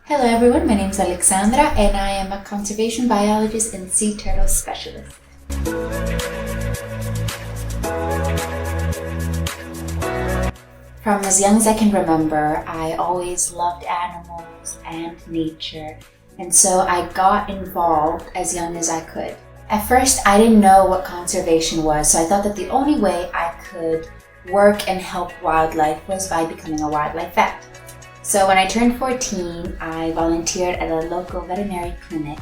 Hello everyone, my name is Alexandra and I am a conservation biologist and sea turtle specialist. From as young as I can remember, I always loved animals and nature, and so I got involved as young as I could. At first, I didn't know what conservation was, so I thought that the only way I could work and help wildlife was by becoming a wildlife vet. So when I turned 14, I volunteered at a local veterinary clinic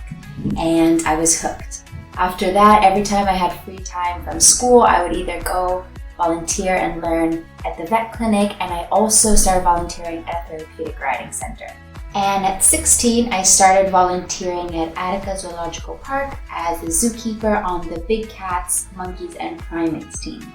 and I was hooked. After that, every time I had free time from school, I would either go volunteer and learn at the vet clinic, and I also started volunteering at a therapeutic riding center. And at 16, I started volunteering at Attica Zoological Park as a zookeeper on the big cats, monkeys, and primates team.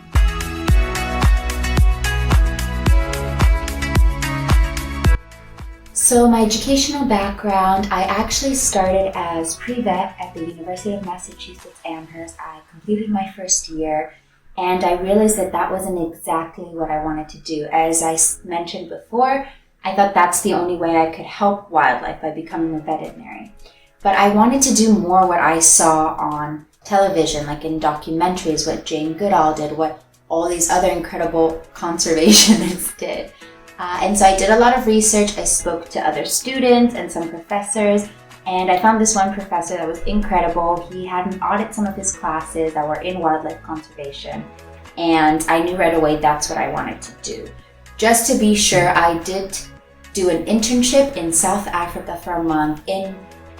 So my educational background, I actually started as pre-vet at the University of Massachusetts Amherst. I completed my first year and I realized that that wasn't exactly what I wanted to do. As I mentioned before, I thought that's the only way I could help wildlife, by becoming a veterinary. But I wanted to do more what I saw on television, like in documentaries, what Jane Goodall did, what all these other incredible conservationists did. And so I did a lot of research. I spoke to other students and some professors, and I found this one professor that was incredible. He had me audit some of his classes that were in wildlife conservation, and I knew right away that's what I wanted to do. Just to be sure, I did do an internship in South Africa for a month in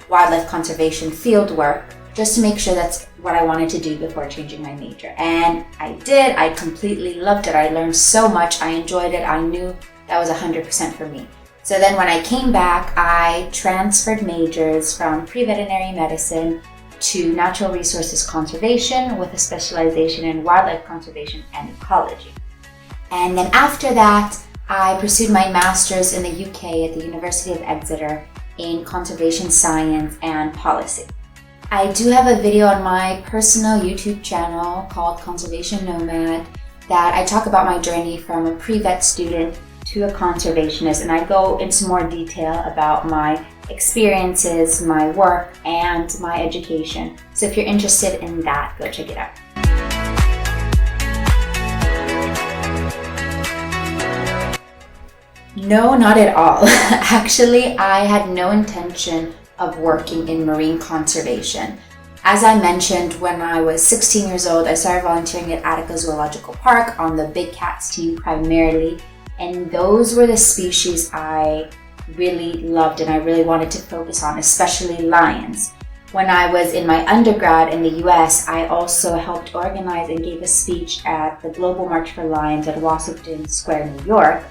wildlife conservation field work, just to make sure that's what I wanted to do before changing my major. And I did. I completely loved it. I learned so much. I enjoyed it. I knew that was 100% for me. So then when I came back, I transferred majors from pre-veterinary medicine to natural resources conservation with a specialization in wildlife conservation and ecology. And then after that, I pursued my master's in the UK at the University of Exeter in conservation science and policy. I do have a video on my personal YouTube channel called Conservation Nomad that I talk about my journey from a pre-vet student to a conservationist, and I go into more detail about my experiences, my work, and my education. So if you're interested in that, go check it out. No, not at all. Actually, I had no intention of working in marine conservation. As I mentioned, when I was 16 years old, I started volunteering at Attica Zoological Park on the big cats team primarily. And those were the species I really loved and I really wanted to focus on, especially lions. When I was in my undergrad in the US, I also helped organize and gave a speech at the Global March for Lions at Washington Square, New York.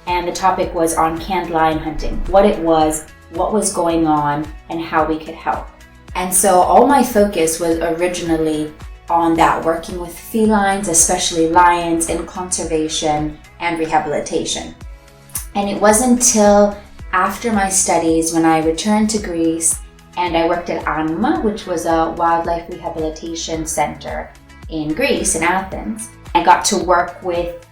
And the topic was on canned lion hunting, what it was, what was going on, and how we could help. And so all my focus was originally on that, working with felines, especially lions, in conservation and rehabilitation. And it wasn't until after my studies when I returned to Greece and I worked at Anima, which was a wildlife rehabilitation center in Greece, in Athens. I got to work with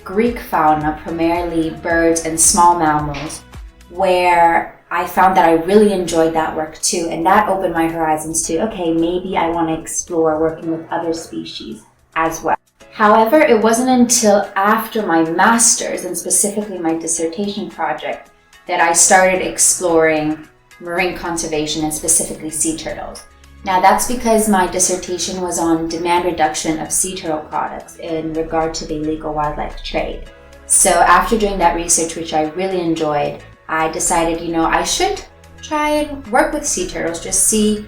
Greek fauna, primarily birds and small mammals, where I found that I really enjoyed that work too, and that opened my horizons to, okay, maybe I want to explore working with other species as well. However, it wasn't until after my master's, and specifically my dissertation project, that I started exploring marine conservation and specifically sea turtles. Now that's because my dissertation was on demand reduction of sea turtle products in regard to the illegal wildlife trade. So after doing that research, which I really enjoyed, I decided, I should try and work with sea turtles, just see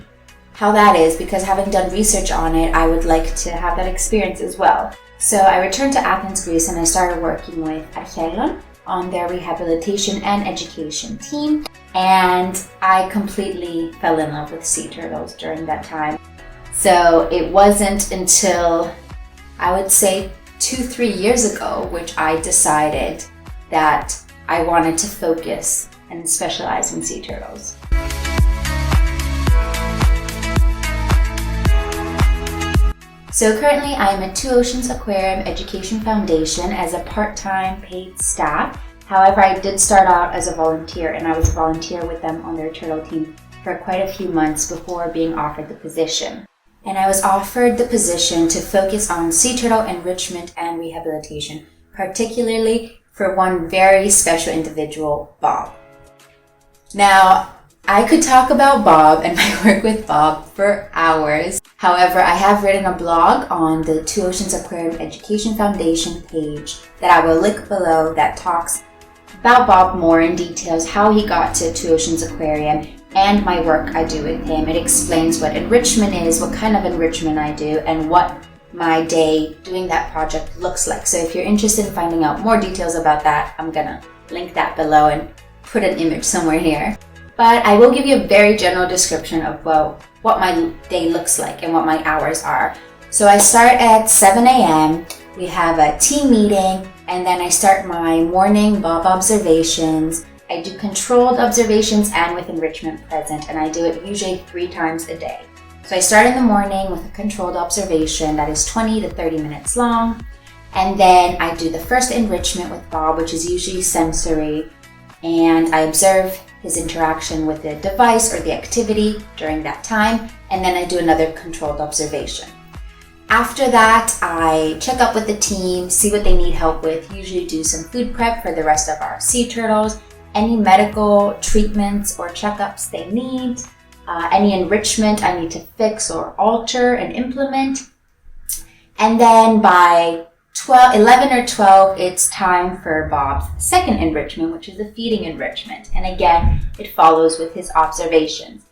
how that is, because having done research on it, I would like to have that experience as well. So I returned to Athens, Greece, and I started working with Archelon on their rehabilitation and education team. And I completely fell in love with sea turtles during that time. So it wasn't until, I would say, 2-3 years ago, which I decided that I wanted to focus and specialize in sea turtles. So currently I'm at Two Oceans Aquarium Education Foundation as a part-time paid staff, However, I did start out as a volunteer, and I was a volunteer with them on their turtle team for quite a few months before being offered the position. And I was offered the position to focus on sea turtle enrichment and rehabilitation, particularly for one very special individual, Bob. Now, I could talk about Bob and my work with Bob for hours. However, I have written a blog on the Two Oceans Aquarium Education Foundation page that I will link below that talks about Bob more in details, how he got to Two Oceans Aquarium, and my work I do with him. It explains what enrichment is, what kind of enrichment I do, and what my day doing that project looks like. So if you're interested in finding out more details about that, I'm gonna link that below and put an image somewhere here. But I will give you a very general description of what my day looks like and what my hours are. So I start at 7 a.m., we have a team meeting, and then I start my morning Bob observations. I do controlled observations and with enrichment present, and I do it usually 3 times a day. So I start in the morning with a controlled observation that is 20 to 30 minutes long, and then I do the first enrichment with Bob, which is usually sensory, and I observe his interaction with the device or the activity during that time, and then I do another controlled observation. After that, I check up with the team, see what they need help with, usually do some food prep for the rest of our sea turtles, any medical treatments or checkups they need, any enrichment I need to fix or alter and implement. And then by 11 or 12, it's time for Bob's second enrichment, which is the feeding enrichment. And again, it follows with his observations.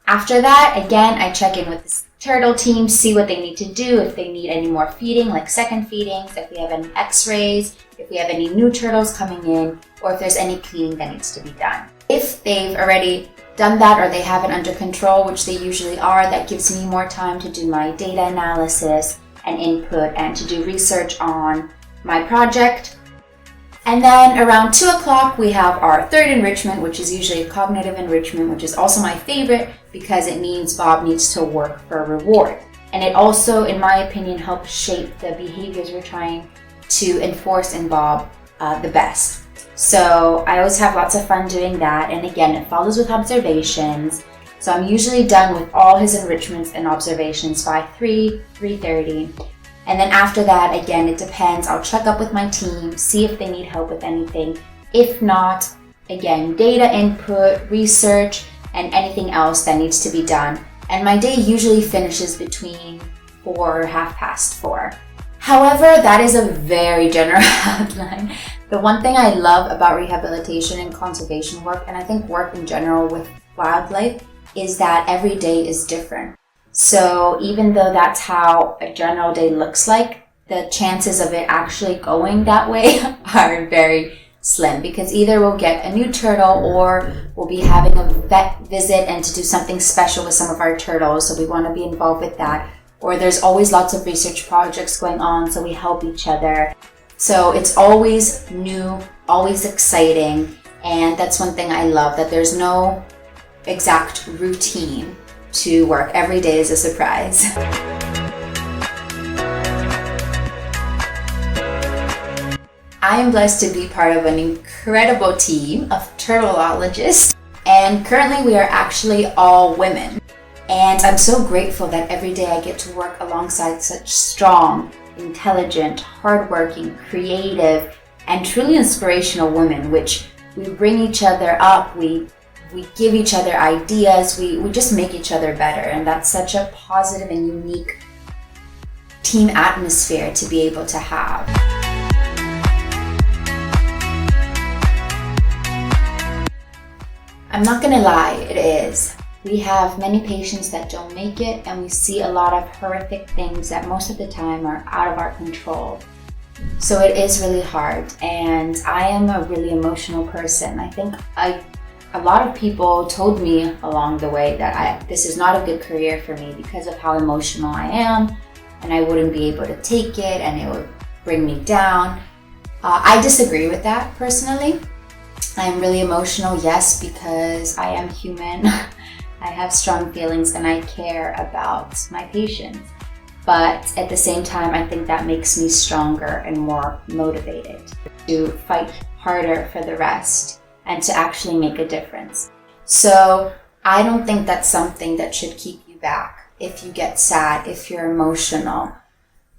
After that, again, I check in with the turtle team, see what they need to do, if they need any more feeding, like second feedings, if we have any x-rays, if we have any new turtles coming in, or if there's any cleaning that needs to be done. If they've already done that or they have it under control, which they usually are, that gives me more time to do my data analysis and input and to do research on my project. And then around 2 o'clock, we have our third enrichment, which is usually cognitive enrichment, which is also my favorite because it means Bob needs to work for a reward. And it also, in my opinion, helps shape the behaviors we're trying to enforce in Bob the best. So I always have lots of fun doing that. And again, it follows with observations. So I'm usually done with all his enrichments and observations by 3:30. And then after that, again, it depends. I'll check up with my team, see if they need help with anything. If not, again, data input, research, and anything else that needs to be done. And my day usually finishes between 4 or 4:30. However, that is a very general outline. The one thing I love about rehabilitation and conservation work, and I think work in general with wildlife, is that every day is different. So even though that's how a general day looks like, the chances of it actually going that way are very slim, because either we'll get a new turtle or we'll be having a vet visit and to do something special with some of our turtles, so we want to be involved with that. Or there's always lots of research projects going on, so we help each other. So it's always new, always exciting, and that's one thing I love, that there's no exact routine to work. Every day is a surprise. I am blessed to be part of an incredible team of turtleologists, and currently we are actually all women. And I'm so grateful that every day I get to work alongside such strong, intelligent, hardworking, creative, and truly inspirational women, which we bring each other up, we give each other ideas, we just make each other better, and that's such a positive and unique team atmosphere to be able to have. I'm not gonna lie, it is. We have many patients that don't make it, and we see a lot of horrific things that most of the time are out of our control. So it is really hard, and I am a really emotional person. I think a lot of people told me along the way that this is not a good career for me because of how emotional I am, and I wouldn't be able to take it, and it would bring me down. I disagree with that personally. I am really emotional, yes, because I am human. I have strong feelings and I care about my patients. But at the same time, I think that makes me stronger and more motivated to fight harder for the rest and to actually make a difference. So I don't think that's something that should keep you back. If you get sad, if you're emotional,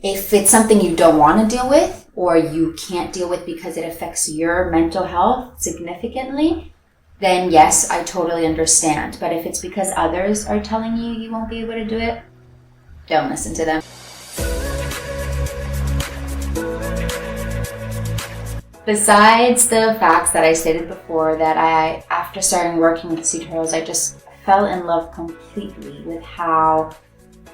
if it's something you don't want to deal with or you can't deal with because it affects your mental health significantly, then yes, I totally understand. But if it's because others are telling you you won't be able to do it, don't listen to them. Besides the facts that I stated before, that after starting working with sea turtles, I just fell in love completely with how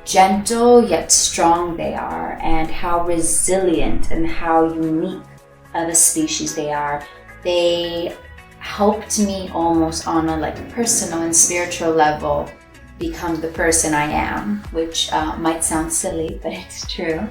gentle yet strong they are, and how resilient and how unique of a species they are. They helped me almost on a personal and spiritual level become the person I am, which might sound silly, but it's true.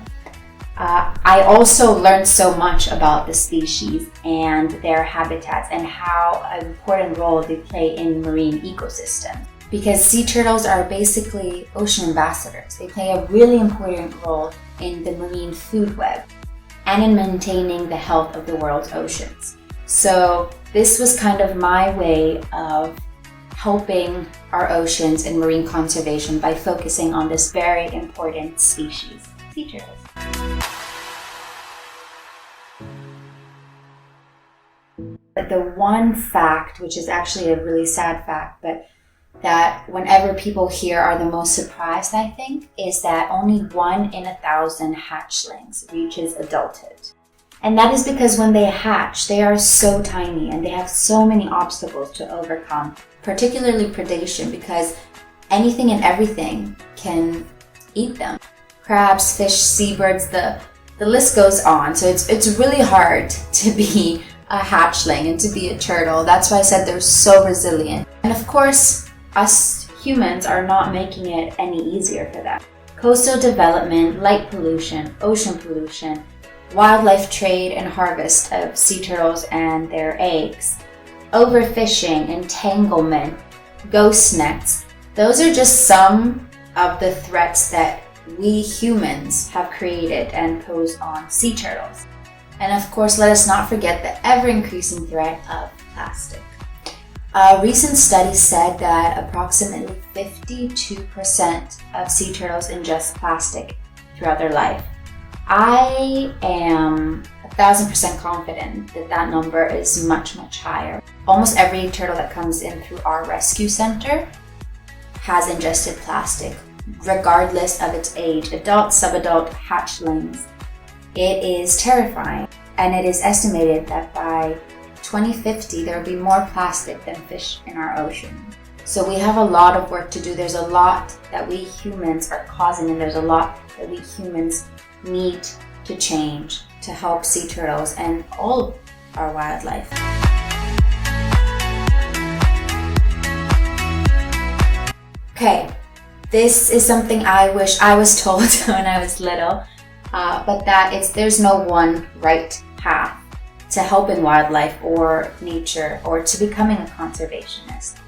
I also learned so much about the species and their habitats and how an important role they play in marine ecosystems. Because sea turtles are basically ocean ambassadors. They play a really important role in the marine food web and in maintaining the health of the world's oceans. So this was kind of my way of helping our oceans and marine conservation by focusing on this very important species, sea turtles. But the one fact, which is actually a really sad fact, but that whenever people hear are the most surprised, I think, is that only 1 in 1,000 hatchlings reaches adulthood. And that is because when they hatch, they are so tiny and they have so many obstacles to overcome, particularly predation, because anything and everything can eat them. Crabs, fish, seabirds, the list goes on. So it's really hard to be a hatchling and to be a turtle. That's why I said they're so resilient. And of course, us humans are not making it any easier for them. Coastal development, light pollution, ocean pollution, wildlife trade and harvest of sea turtles and their eggs, overfishing, entanglement, ghost nets. Those are just some of the threats that we humans have created and posed on sea turtles. And of course, let us not forget the ever-increasing threat of plastic. A recent study said that approximately 52% of sea turtles ingest plastic throughout their life. I am 1,000% confident that that number is much, much higher. Almost every turtle that comes in through our rescue center has ingested plastic, regardless of its age, adult, subadult, hatchlings. It is terrifying, and it is estimated that by 2050 there will be more plastic than fish in our ocean. So we have a lot of work to do. There's a lot that we humans are causing, and there's a lot that we humans need to change to help sea turtles and all our wildlife. Okay, this is something I wish I was told when I was little. But there's no one right path to helping wildlife or nature or to becoming a conservationist.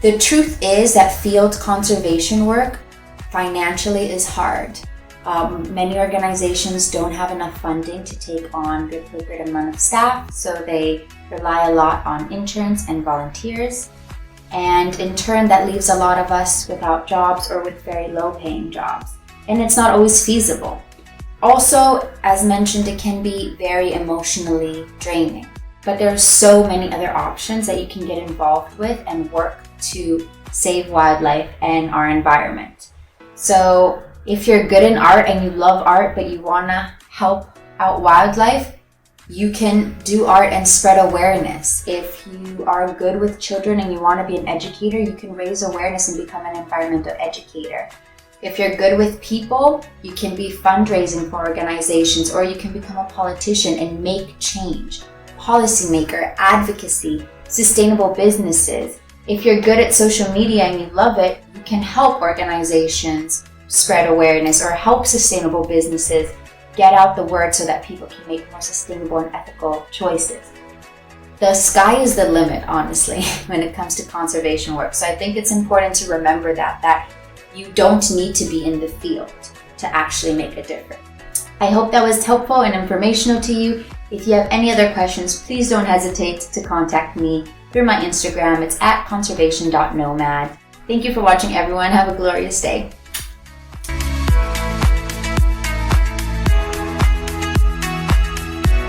The truth is that field conservation work financially is hard. Many organizations don't have enough funding to take on the appropriate amount of staff, so they rely a lot on interns and volunteers. And in turn, that leaves a lot of us without jobs or with very low-paying jobs. And it's not always feasible. Also, as mentioned, it can be very emotionally draining. But there are so many other options that you can get involved with and work to save wildlife and our environment. So if you're good in art and you love art, but you want to help out wildlife, you can do art and spread awareness. If you are good with children and you want to be an educator, you can raise awareness and become an environmental educator. If you're good with people, you can be fundraising for organizations, or you can become a politician and make change. Policymaker, advocacy, sustainable businesses. If you're good at social media and you love it, you can help organizations spread awareness or help sustainable businesses get out the word so that people can make more sustainable and ethical choices. The sky is the limit, honestly, when it comes to conservation work. So I think it's important to remember that you don't need to be in the field to actually make a difference. I hope that was helpful and informational to you. If you have any other questions, please don't hesitate to contact me through my Instagram. It's @conservation.nomad. Thank you for watching, everyone. Have a glorious day.